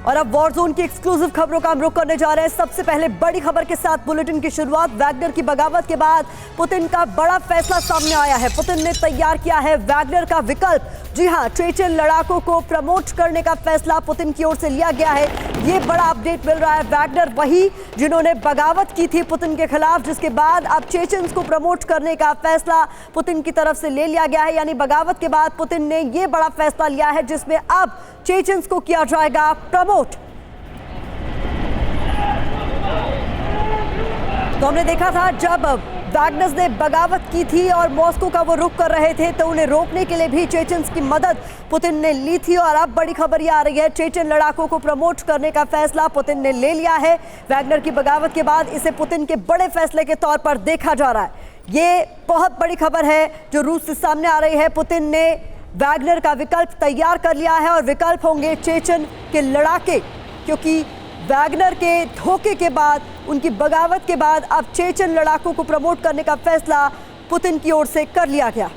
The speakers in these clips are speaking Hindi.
और अब वॉर जोन की एक्सक्लूसिव खबरों का हम रुख करने जा रहे हैं। सबसे पहले बड़ी खबर के साथ बुलेटिन की शुरुआत। वैगनर की बगावत के बाद पुतिन का बड़ा फैसला सामने आया है। पुतिन ने तैयार किया है वैगनर का विकल्प। जी हां, चेचन लड़ाकों को प्रमोट करने का फैसला पुतिन की ओर से लिया गया है। ये बड़ा अपडेट मिल रहा है। वैगनर वही जिन्होंने बगावत की थी पुतिन के खिलाफ, जिसके बाद अब चेचन्स को प्रमोट करने का फैसला पुतिन की तरफ से ले लिया गया है। यानी बगावत के बाद पुतिन ने ये बड़ा फैसला लिया है जिसमें अब चेचन्स को किया जाएगा प्रमोट। तो हमने देखा था जब वैगनर ने बगावत की थी और मॉस्को का वो रुख कर रहे थे तो उन्हें रोकने के लिए भी चेचन्स की मदद पुतिन ने ली थी। और अब बड़ी खबर ये आ रही है, चेचन लड़ाकों को प्रमोट करने का फैसला पुतिन ने ले लिया है। वैगनर की बगावत के बाद इसे पुतिन के बड़े फैसले के तौर पर देखा जा रहा है। ये बहुत बड़ी खबर है जो रूस से सामने आ रही है। पुतिन ने वैगनर का विकल्प तैयार कर लिया है और विकल्प होंगे चेचन के लड़ाके, क्योंकि वैगनर के धोखे के बाद, उनकी बगावत के बाद अब चेचन लड़ाकों को प्रमोट करने का फैसला पुतिन की ओर से कर लिया गया।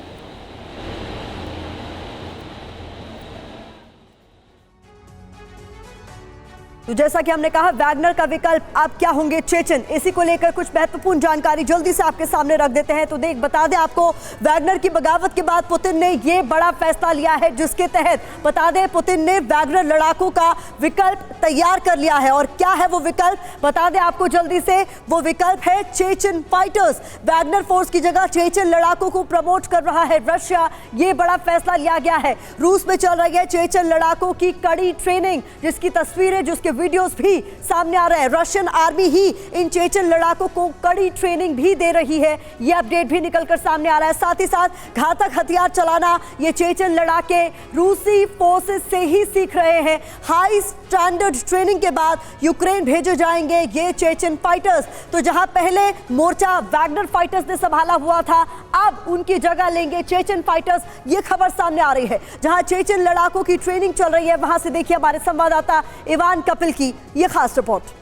तो जैसा कि हमने कहा, वैगनर का विकल्प अब क्या होंगे चेचन, इसी को लेकर कुछ महत्वपूर्ण जानकारी जल्दी से आपके सामने रख देते हैं। तो बता दें आपको, वैगनर की बगावत के बाद पुतिन ने ये बड़ा फैसला लिया है जिसके तहत बता दें पुतिन ने वैगनर लड़ाकों का विकल्प तैयार कर लिया है। और क्या है वो विकल्प, बता दें आपको जल्दी से, वो विकल्प है चेचन फाइटर्स। वैगनर फोर्स की जगह चेचन लड़ाकों को प्रमोट कर रहा है रशिया। ये बड़ा फैसला लिया गया है। रूस में चल रही है चेचन लड़ाकों की कड़ी ट्रेनिंग, जिसकी तस्वीरें, जिसके वीडियोस भी सामने आ रहे हैं। रशियन आर्मी ही इन चेचन लड़ाकों को कड़ी ट्रेनिंग भी दे रही है। ये अपडेट भी निकलकर सामने आ रहा है। साथ ही साथ घातक हथियार चलाना ये चेचन लड़ाके रूसी फोर्सेस से ही सीख रहे हैं। हाई स्टैंडर्ड ट्रेनिंग के बाद यूक्रेन भेजे जाएंगे ये चेचन फाइटर्स। तो जहां पहले मोर्चा वैगनर फाइटर्स ने संभाला हुआ था, अब उनकी जगह लेंगे चेचन फाइटर्स। ये खबर सामने आ रही है। जहां चेचन लड़ाकों की ट्रेनिंग चल रही है, वहां से देखिए हमारे संवाददाता इवान कपिल की ये खास report.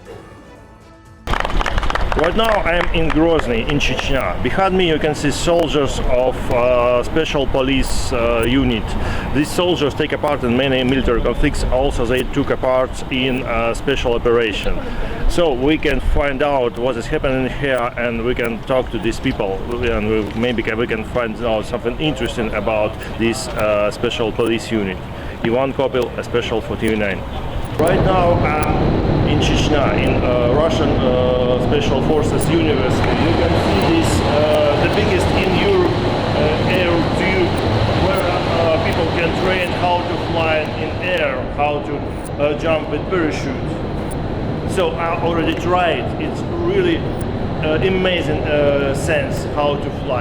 Right now I am in Grozny in Chechnya. Behind me you can see soldiers of special police unit. These soldiers take part in many military conflicts. Also they took part in special operation. So we can find out what is happening here and we can talk to these people and maybe we can find out something interesting about this special police unit. Ivan Kopil, a special for TV9. Right now I'm in Chechnya, in Russian Special Forces University. You can see this, the biggest in Europe air tube, where people can train how to fly in air, how to jump with parachute. So I already tried. It's really amazing sense how to fly.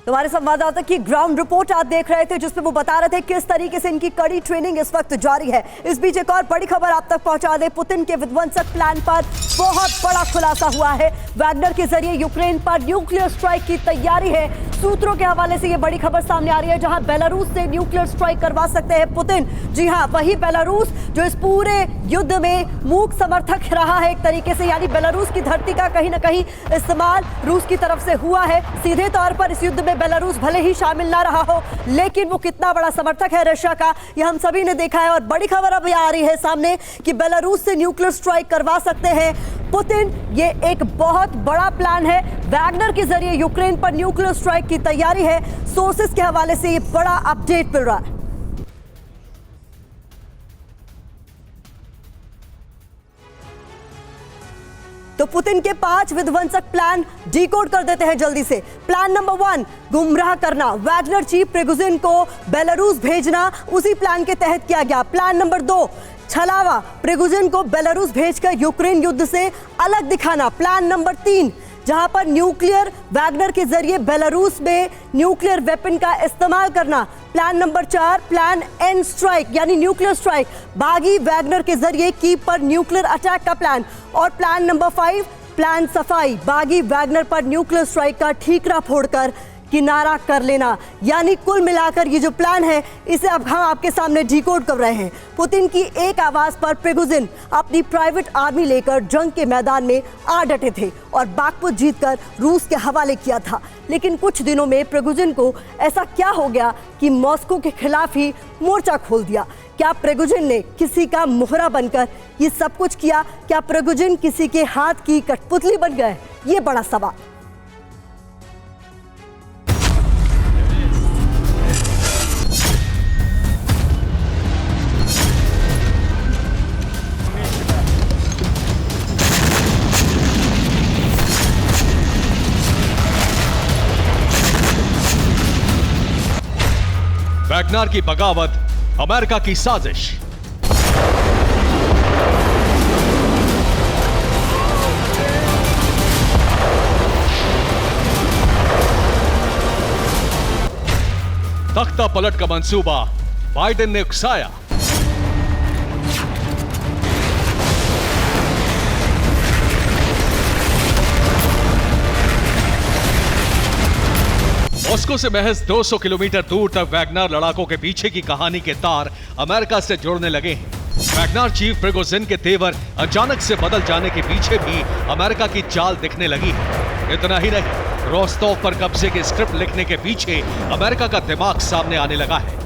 हमारे संवाददाता की ग्राउंड रिपोर्ट आप देख रहे थे, जिसमें वो बता रहे थे किस तरीके से इनकी कड़ी ट्रेनिंग इस वक्त जारी है। इस बीच एक और बड़ी खबर आप तक पहुंचा दे। पुतिन के विध्वंसक प्लान पर बहुत बड़ा खुलासा हुआ है। वैगनर के जरिए यूक्रेन पर न्यूक्लियर स्ट्राइक की तैयारी है। सूत्रों के हवाले से ये बड़ी खबर सामने आ रही है, जहां बेलारूस से न्यूक्लियर स्ट्राइक करवा सकते हैं पुतिन। जी हां, वही बेलारूस जो इस पूरे युद्ध में मूक समर्थक रहा है एक तरीके से। यानी बेलारूस की धरती का कहीं ना कहीं इस्तेमाल रूस की तरफ से हुआ है। सीधे तौर पर इस युद्ध में बेलारूस भले ही शामिल ना रहा हो, लेकिन वो कितना बड़ा समर्थक है रशिया का, ये हम सभी ने देखा है। और बड़ी खबर अब आ रही है सामने कि बेलारूस से न्यूक्लियर स्ट्राइक करवा सकते हैं पुतिन। ये एक बहुत बड़ा प्लान है। वैगनर के जरिए यूक्रेन पर न्यूक्लियर स्ट्राइक की तैयारी है। सोर्सेस के हवाले से ये बड़ा अपडेट मिल रहा है। तो पुतिन के 5 विध्वंसक प्लान डीकोड कर देते हैं जल्दी से। प्लान नंबर 1, गुमराह करना, वैगनर चीफ प्रिगोजिन को बेलारूस भेजना, उसी प्लान के तहत किया गया। प्लान नंबर 2, छलावा, प्रिगोजिन को बेलारूस भेजकर यूक्रेन युद्ध से अलग दिखाना। प्लान नंबर 3, जहां पर न्यूक्लियर वैगनर के जरिए बेलारूस में न्यूक्लियर वेपन का इस्तेमाल करना। Plan number 4, plan N strike, यानी न्यूक्लियर स्ट्राइक, बागी वैगनर के जरिए कीव पर न्यूक्लियर अटैक का प्लान। और प्लान नंबर 5, प्लान सफाई, बागी वैगनर पर न्यूक्लियर स्ट्राइक का ठीकरा फोड़कर किनारा कर लेना। यानी कुल मिलाकर ये जो प्लान है, इसे अब हम आपके सामने डिकोड कर रहे हैं। पुतिन की एक आवाज पर प्रिगोजिन अपनी प्राइवेट आर्मी लेकर जंग के मैदान में आ डटे थे और बागपुत जीतकर रूस के हवाले किया था। लेकिन कुछ दिनों में प्रिगोजिन को ऐसा क्या हो गया कि मॉस्को के खिलाफ ही मोर्चा खोल दिया। क्या प्रिगोजिन ने किसी का मोहरा बनकर ये सब कुछ किया? क्या प्रिगोजिन किसी के हाथ की कठपुतली बन गए? ये बड़ा सवाल। वैगनर की बगावत, अमेरिका की साजिश। तख्ता पलट का मंसूबा बाइडेन ने उकसाया। मॉस्को से महज 200 किलोमीटर दूर तक वैगनर लड़ाकों के पीछे की कहानी के तार अमेरिका से जुड़ने लगे हैं। वैगनर चीफ प्रिगोजिन के तेवर अचानक से बदल जाने के पीछे भी अमेरिका की चाल दिखने लगी है। इतना ही नहीं, रोस्तोव पर कब्जे की स्क्रिप्ट लिखने के पीछे अमेरिका का दिमाग सामने आने लगा है।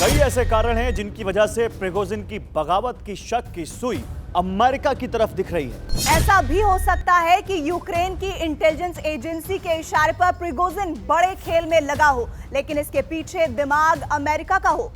कई ऐसे कारण हैं जिनकी वजह से प्रिगोजिन की बगावत की शक की सुई अमेरिका की तरफ दिख रही है। ऐसा भी हो सकता है कि यूक्रेन की इंटेलिजेंस एजेंसी के इशारे पर प्रिगोजिन बड़े खेल में लगा हो, लेकिन इसके पीछे दिमाग अमेरिका का हो।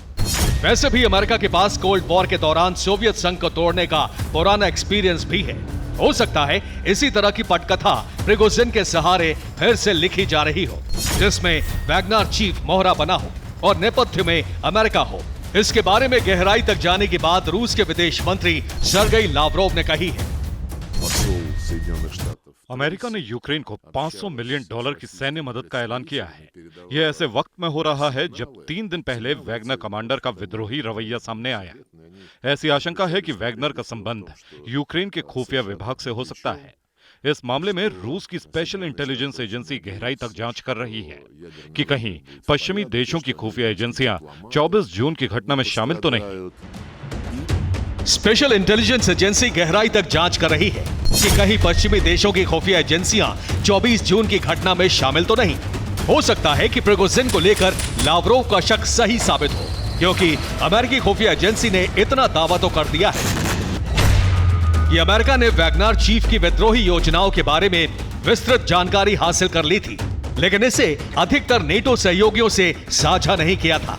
वैसे भी अमेरिका के पास कोल्ड वॉर के दौरान सोवियत संघ को तोड़ने का पुराना एक्सपीरियंस भी है। हो सकता है इसी तरह की पटकथा प्रिगोजिन के सहारे फिर से लिखी जा रही हो, जिसमें वैगनर चीफ मोहरा बना हो और नेपथ्य में अमेरिका हो। इसके बारे में गहराई तक जाने की बात रूस के विदेश मंत्री सर्गेई लावरोव ने कही है। अमेरिका ने यूक्रेन को $500 मिलियन की सैन्य मदद का ऐलान किया है। यह ऐसे वक्त में हो रहा है जब 3 दिन पहले वैगनर कमांडर का विद्रोही रवैया सामने आया। ऐसी आशंका है कि वैगनर का संबंध यूक्रेन के खुफिया विभाग से हो सकता है। इस मामले में रूस की स्पेशल इंटेलिजेंस एजेंसी गहराई तक जांच कर रही है कि कहीं पश्चिमी देशों की खुफिया एजेंसियां 24 जून की घटना में शामिल तो नहीं। स्पेशल इंटेलिजेंस एजेंसी गहराई तक जांच कर रही है कि कहीं पश्चिमी देशों की खुफिया एजेंसियां 24 जून की घटना में शामिल तो नहीं। हो सकता है कि प्रिगोजिन को लेकर लावरोव का शक सही साबित हो, क्योंकि अमेरिकी खुफिया एजेंसी ने इतना दावा तो कर दिया है कि अमेरिका ने वैगनर चीफ की विद्रोही योजनाओं के बारे में विस्तृत जानकारी हासिल कर ली थी, लेकिन इसे अधिकतर नेटो सहयोगियों से साझा नहीं किया था।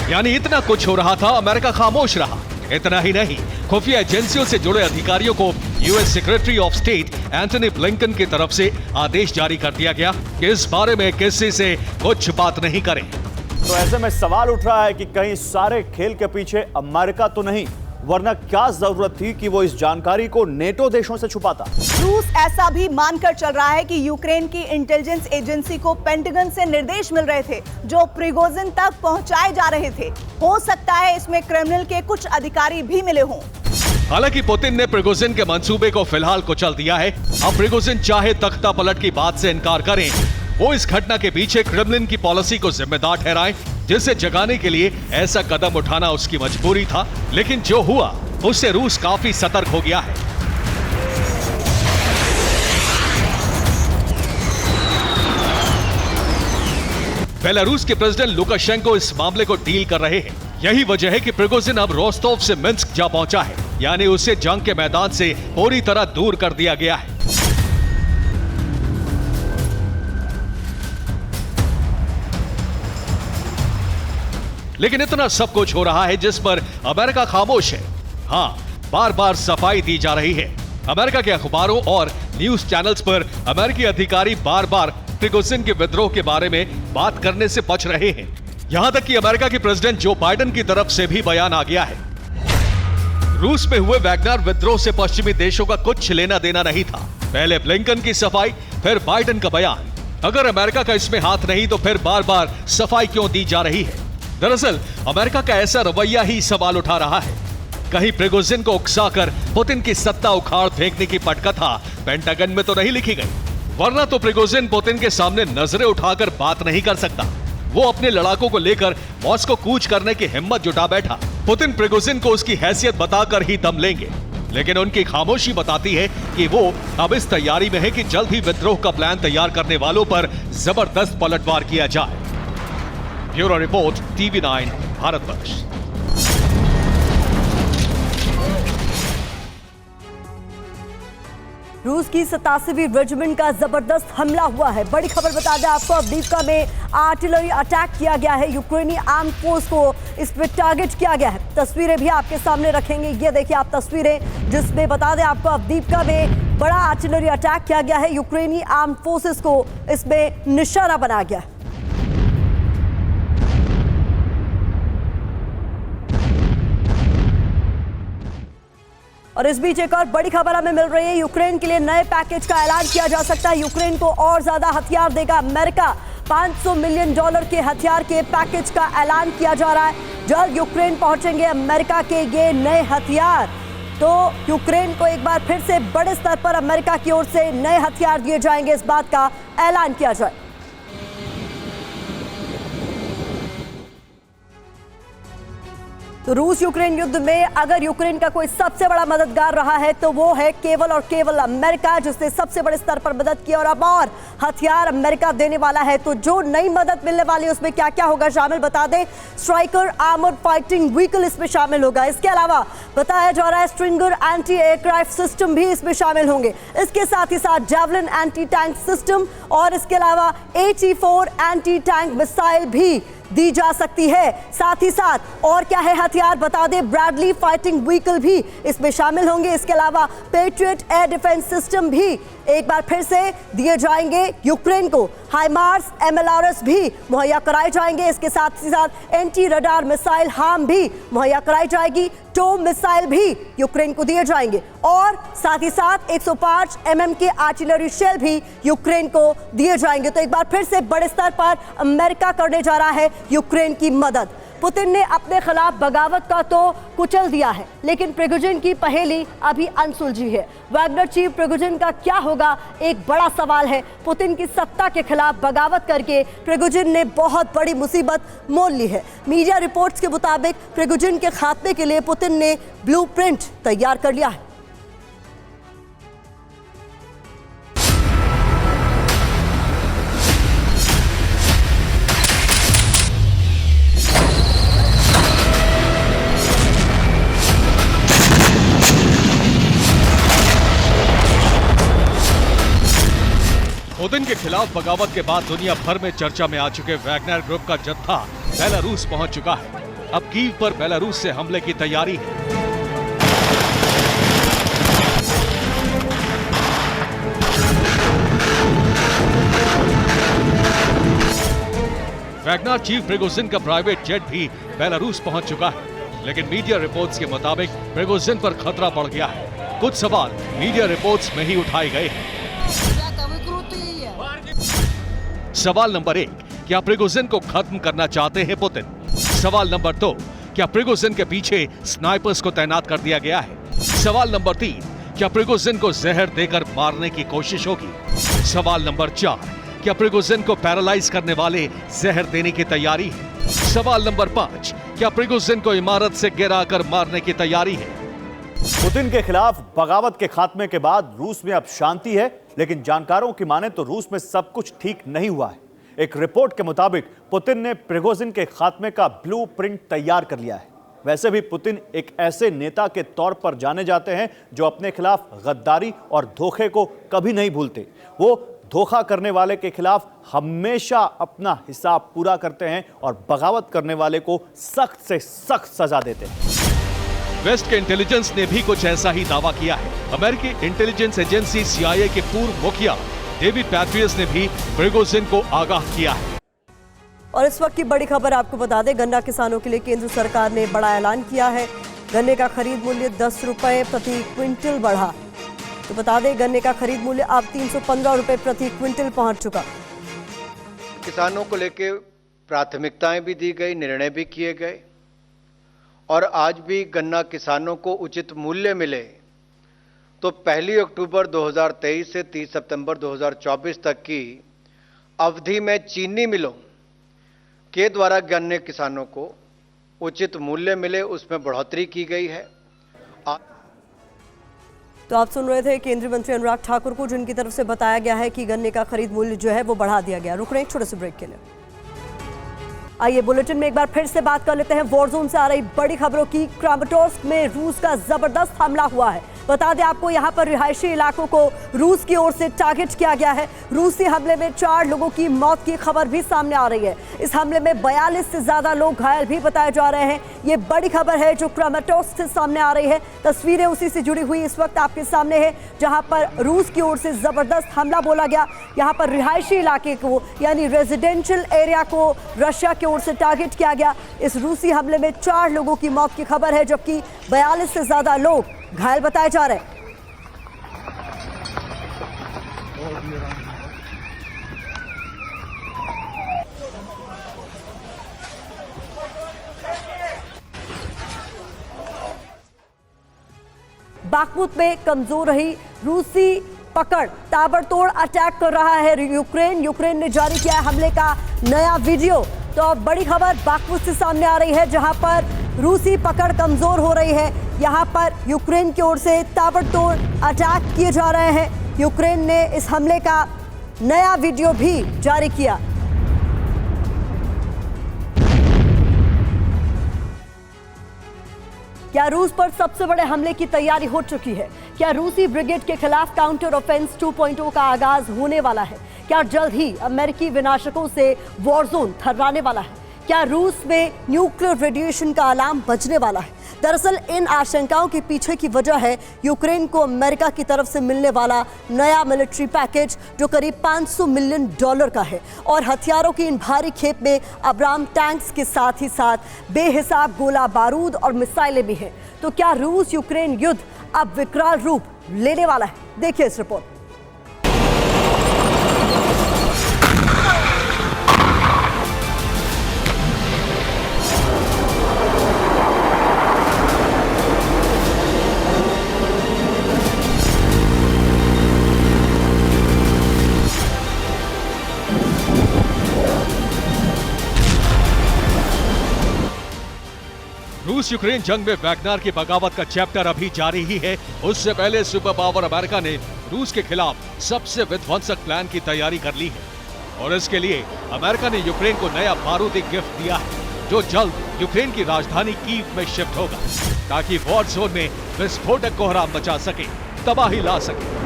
यानी इतना कुछ हो रहा था, अमेरिका खामोश रहा। इतना ही नहीं, खुफिया एजेंसियों से जुड़े अधिकारियों को US secretary of state Antony Blinken की तरफ से आदेश जारी कर दिया गया कि इस बारे में किसी से कुछ बात नहीं करें। तो ऐसे में सवाल उठ रहा है कि कहीं सारे खेल के पीछे अमेरिका तो नहीं, वरना क्या जरूरत थी कि वो इस जानकारी को नेटो देशों से छुपाता। रूस ऐसा भी मानकर चल रहा है कि यूक्रेन की इंटेलिजेंस एजेंसी को पेंटागन से निर्देश मिल रहे थे जो प्रिगोजिन तक पहुंचाए जा रहे थे। हो सकता है इसमें क्रेमलिन के कुछ अधिकारी भी मिले हों। हालांकि पुतिन ने प्रिगोजिन के मंसूबे को फिलहाल कुचल दिया है। अब प्रिगोजिन चाहे तख्ता पलट की बात से इनकार करें, वो इस घटना के पीछे क्रेमलिन की पॉलिसी को जिम्मेदार ठहराएं, जिसे जगाने के लिए ऐसा कदम उठाना उसकी मजबूरी था। लेकिन जो हुआ उससे रूस काफी सतर्क हो गया है। बेलारूस के प्रेसिडेंट लुकाशेंको इस मामले को डील कर रहे हैं। यही वजह है कि प्रिगोजिन अब रोस्तोव से मिन्स्क जा पहुंचा है, यानी उसे जंग के मैदान से पूरी तरह दूर कर दिया गया है। लेकिन इतना सब कुछ हो रहा है जिस पर अमेरिका खामोश है। हाँ, बार बार सफाई दी जा रही है। अमेरिका के अखबारों और न्यूज चैनल्स पर अमेरिकी अधिकारी बार बार प्रिगोजिन के विद्रोह के बारे में बात करने से बच रहे हैं। यहां तक कि अमेरिका के प्रेसिडेंट जो बाइडेन की तरफ से भी बयान आ गया है। रूस में हुए वैगनर विद्रोह से पश्चिमी देशों का कुछ लेना देना नहीं था। पहले ब्लिंकन की सफाई, फिर बाइडेन का बयान। अगर अमेरिका का इसमें हाथ नहीं तो फिर बार बार सफाई क्यों दी जा रही है? दरअसल अमेरिका का ऐसा रवैया ही सवाल उठा रहा है। कहीं प्रिगोजिन को उकसाकर पुतिन की सत्ता उखाड़ फेंकने की पटकथा पेंटागन में तो नहीं लिखी गई, वरना तो प्रिगोजिन पुतिन के सामने नजरें उठाकर बात नहीं कर सकता। वो अपने लड़ाकों को लेकर मॉस्को कूच करने की हिम्मत जुटा बैठा। पुतिन प्रिगोजिन को उसकी हैसियत बताकर ही दम लेंगे। लेकिन उनकी खामोशी बताती है कि वो अब इस तैयारी में है कि जल्द ही विद्रोह का प्लान तैयार करने वालों पर जबरदस्त पलटवार किया जाए। Bureau report, TV9 Bharatvarsh. रूस की 87वीं रेजिमेंट का जबरदस्त हमला हुआ है। बड़ी खबर बता दें आपको, अवदीव्का में आर्टिलरी अटैक किया गया है। यूक्रेनी आर्म फोर्स को इस पे टारगेट किया गया है। तस्वीरें भी आपके सामने रखेंगे। ये देखिए आप तस्वीरें, जिसमें बता दें आपको अवदीव्का में बड़ा आर्टिलरी अटैक किया गया है। यूक्रेनी आर्म फोर्सेस को इसमें निशाना बनाया गया है। और इस बीच एक और बड़ी खबर हमें मिल रही है। यूक्रेन के लिए नए पैकेज का ऐलान किया जा सकता है। यूक्रेन को और ज्यादा हथियार देगा अमेरिका। $500 मिलियन के हथियार के पैकेज का ऐलान किया जा रहा है। जल्द यूक्रेन पहुंचेंगे अमेरिका के ये नए हथियार। तो यूक्रेन को एक बार फिर से बड़े स्तर पर अमेरिका की ओर से नए हथियार दिए जाएंगे, इस बात का ऐलान किया जाए। तो रूस यूक्रेन युद्ध में अगर यूक्रेन का कोई सबसे बड़ा मददगार रहा है तो वो है केवल और केवल अमेरिका, जिसने सबसे बड़े स्तर पर मदद की और अब और हथियार अमेरिका देने वाला है। तो जो नई मदद मिलने वाली है उसमें क्या क्या होगा शामिल बता दें। स्ट्राइकर आर्मर्ड फाइटिंग व्हीकल इसमें शामिल होगा। इसके अलावा बताया जा रहा है स्ट्रिंगर एंटी एयरक्राफ्ट सिस्टम भी इसमें शामिल होंगे। इसके साथ ही साथ जैवलिन एंटी टैंक सिस्टम और इसके अलावा AT-4 एंटी टैंक मिसाइल भी दी जा सकती है। साथ ही साथ और क्या है हथियार बता दें, ब्रैडली फाइटिंग व्हीकल भी इसमें शामिल होंगे। इसके अलावा पेट्रियट एयर डिफेंस सिस्टम भी एक बार फिर से दिए जाएंगे यूक्रेन को। हाइमार्स MLRS भी मुहैया कराए जाएंगे। इसके साथ ही साथ एंटी रडार मिसाइल हार्म भी मुहैया कराई जाएगी। टोम मिसाइल भी यूक्रेन को दिए जाएंगे और साथ ही साथ 105 mm के आर्टिलरी शेल भी यूक्रेन को दिए जाएंगे। तो एक बार फिर से बड़े स्तर पर अमेरिका करने जा रहा है यूक्रेन की मदद। पुतिन ने अपने खिलाफ बगावत का तो कुचल दिया है, लेकिन प्रिगोजिन की पहेली अभी अनसुलझी है। वैगनर चीफ प्रिगोजिन का क्या होगा, एक बड़ा सवाल है। पुतिन की सत्ता के खिलाफ बगावत करके प्रिगोजिन ने बहुत बड़ी मुसीबत मोल ली है। मीडिया रिपोर्ट्स के मुताबिक प्रिगोजिन के खात्मे के लिए पुतिन ने ब्लूप्रिंट तैयार कर लिया है। पुतिन के खिलाफ बगावत के बाद दुनिया भर में चर्चा में आ चुके वैगनर ग्रुप का जत्था बेलारूस पहुंच चुका है। अब कीव पर बेलारूस से हमले की तैयारी है। वैगनर चीफ प्रिगोजिन का प्राइवेट जेट भी बेलारूस पहुंच चुका है, लेकिन मीडिया रिपोर्ट्स के मुताबिक प्रिगोजिन पर खतरा बढ़ गया है। कुछ सवाल मीडिया रिपोर्ट्स में ही उठाए गए हैं। सवाल नंबर 1, क्या प्रिगोजिन को खत्म करना चाहते हैं पुतिन? सवाल नंबर 2, क्या प्रिगोजिन के पीछे स्नाइपर्स को तैनात कर दिया गया है? सवाल नंबर 3, क्या प्रिगोजिन को जहर देकर मारने की कोशिश होगी? सवाल नंबर 4, क्या प्रिगोजिन को पैरालाइज करने वाले जहर देने की तैयारी है? सवाल नंबर 5, क्या प्रिगोजिन को इमारत से गिराकर मारने की तैयारी है? पुतिन के खिलाफ बगावत के खात्मे के बाद रूस में अब शांति है, लेकिन जानकारों की माने तो रूस में सब कुछ ठीक नहीं हुआ है। एक रिपोर्ट के मुताबिक पुतिन ने प्रिगोजिन के खात्मे का ब्लूप्रिंट तैयार कर लिया है। वैसे भी पुतिन एक ऐसे नेता के तौर पर जाने जाते हैं जो अपने खिलाफ गद्दारी और धोखे को कभी नहीं भूलते। वो धोखा करने वाले के खिलाफ हमेशा अपना हिसाब पूरा करते हैं और बगावत करने वाले को सख्त से सख्त सजा देते हैं। वेस्ट के इंटेलिजेंस ने भी कुछ ऐसा ही दावा किया है। अमेरिकी इंटेलिजेंस एजेंसी CIA के पूर्व मुखिया डेविड पैट्रियस ने भी प्रिगोजिन को आगाह किया है। और इस वक्त की बड़ी खबर आपको बता दें, गन्ना किसानों के लिए केंद्र सरकार ने बड़ा ऐलान किया है। गन्ने का खरीद मूल्य 10 रुपए प्रति क्विंटल बढ़ा। तो बता दें गन्ने का खरीद मूल्य अब 315 रुपए प्रति क्विंटल पहुंच चुका। किसानों को लेकर प्राथमिकताएं भी दी गई, निर्णय भी किए गए और आज भी गन्ना किसानों को उचित मूल्य मिले तो 1 अक्टूबर 2023 से 30 सितंबर 2024 तक की अवधि में चीनी मिलों के द्वारा गन्ने किसानों को उचित मूल्य मिले, उसमें बढ़ोतरी की गई है। तो आप सुन रहे थे केंद्रीय मंत्री अनुराग ठाकुर को, जिनकी तरफ से बताया गया है कि गन्ने का खरीद मूल्य जो है वो बढ़ा दिया गया। रुक रहे हैं एक छोटे से ब्रेक के लिए। आइए बुलेटिन में एक बार फिर से बात कर लेते हैं वॉर जोन से आ रही बड़ी खबरों की। क्रामाटोर्स्क में रूस का जबरदस्त हमला हुआ है। बता दें आपको, यहां पर रिहायशी इलाकों को रूस की ओर से टारगेट किया गया है। रूसी हमले में 4 लोगों की मौत की खबर भी सामने आ रही है। इस हमले में 42 से ज्यादा लोग घायल भी बताए जा रहे हैं। ये बड़ी खबर है जो क्रामाटोर्स्क से सामने आ रही है। तस्वीरें उसी से जुड़ी हुई इस वक्त आपके सामने है, जहां पर रूस की ओर से जबरदस्त हमला बोला गया। यहां पर रिहायशी इलाके को यानी रेजिडेंशियल एरिया को रशिया की ओर से टारगेट किया गया। इस रूसी हमले में 4 लोगों की मौत की खबर है, जबकि 42 से ज्यादा लोग घायल बताए जा रहे हैं। बाखमुत में कमजोर रही रूसी पकड़, ताबड़तोड़ अटैक कर रहा है यूक्रेन ने जारी किया है हमले का नया वीडियो। तो अब बड़ी खबर बाखमुत से सामने आ रही है, जहां पर रूसी पकड़ कमजोर हो रही है। यहां पर यूक्रेन की ओर से ताबड़तोड़ अटैक किए जा रहे हैं। यूक्रेन ने इस हमले का नया वीडियो भी जारी किया। क्या रूस पर सबसे बड़े हमले की तैयारी हो चुकी है? क्या रूसी ब्रिगेड के खिलाफ काउंटर ऑफेंस 2.0 का आगाज होने वाला है? क्या जल्द ही अमेरिकी विनाशकों से वॉर जोन थर्राने वाला है? क्या रूस में न्यूक्लियर रेडिएशन का अलार्म बजने वाला है? दरअसल इन आशंकाओं के पीछे की वजह है यूक्रेन को अमेरिका की तरफ से मिलने वाला नया मिलिट्री पैकेज, जो करीब $500 मिलियन का है। और हथियारों की इन भारी खेप में अब्राम टैंक्स के साथ ही साथ बेहिसाब गोला बारूद और मिसाइलें भी हैं। तो क्या रूस यूक्रेन युद्ध अब विकराल रूप लेने वाला है? देखिए इस रिपोर्ट। रूस यूक्रेन जंग में वैगनर की बगावत का चैप्टर अभी जारी ही है। उससे पहले सुपर पावर अमेरिका ने रूस के खिलाफ सबसे विध्वंसक प्लान की तैयारी कर ली है और इसके लिए अमेरिका ने यूक्रेन को नया बारूदी गिफ्ट दिया है, जो जल्द यूक्रेन की राजधानी कीव में शिफ्ट होगा, ताकि वॉर जोन में विस्फोटक कोहराम मचा सके, तबाही ला सके।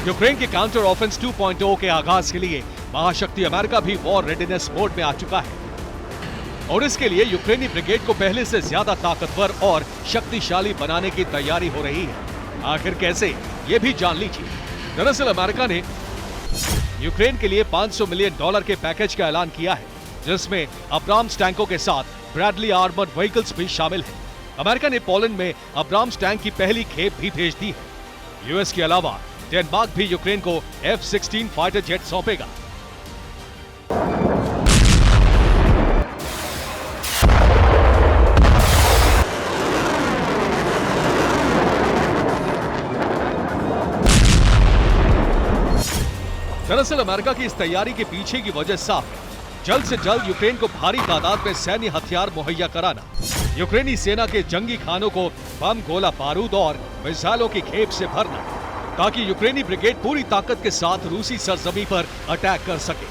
यूक्रेन के काउंटर ऑफेंस 2.0 के आगाज के लिए महाशक्ति अमेरिका भी वॉर रेडीनेस मोड में आ चुका है और इसके लिए यूक्रेनी ब्रिगेड को पहले से ज्यादा ताकतवर और शक्तिशाली बनाने की तैयारी हो रही है। आखिर कैसे, ये भी जान लीजिए। दरअसल अमेरिका ने यूक्रेन के लिए $500 मिलियन के पैकेज का ऐलान किया है, जिसमें अब्राम्स टैंकों के साथ ब्रैडली आर्मर्ड व्हीकल्स भी शामिल हैं। अमेरिका ने पोलैंड में अब्राम्स टैंक की पहली खेप भी भेज दी है। यूएस के अलावा डेनमार्क भी यूक्रेन को F-16 फाइटर जेट सौंपेगा। दरअसल अमेरिका की इस तैयारी के पीछे की वजह साफ है, जल्द से जल्द यूक्रेन को भारी तादाद में सैन्य हथियार मुहैया कराना, यूक्रेनी सेना के जंगी खानों को बम, गोला बारूद और मिसाइलों की खेप से भरना, ताकि यूक्रेनी ब्रिगेड पूरी ताकत के साथ रूसी सरजमी पर अटैक कर सके।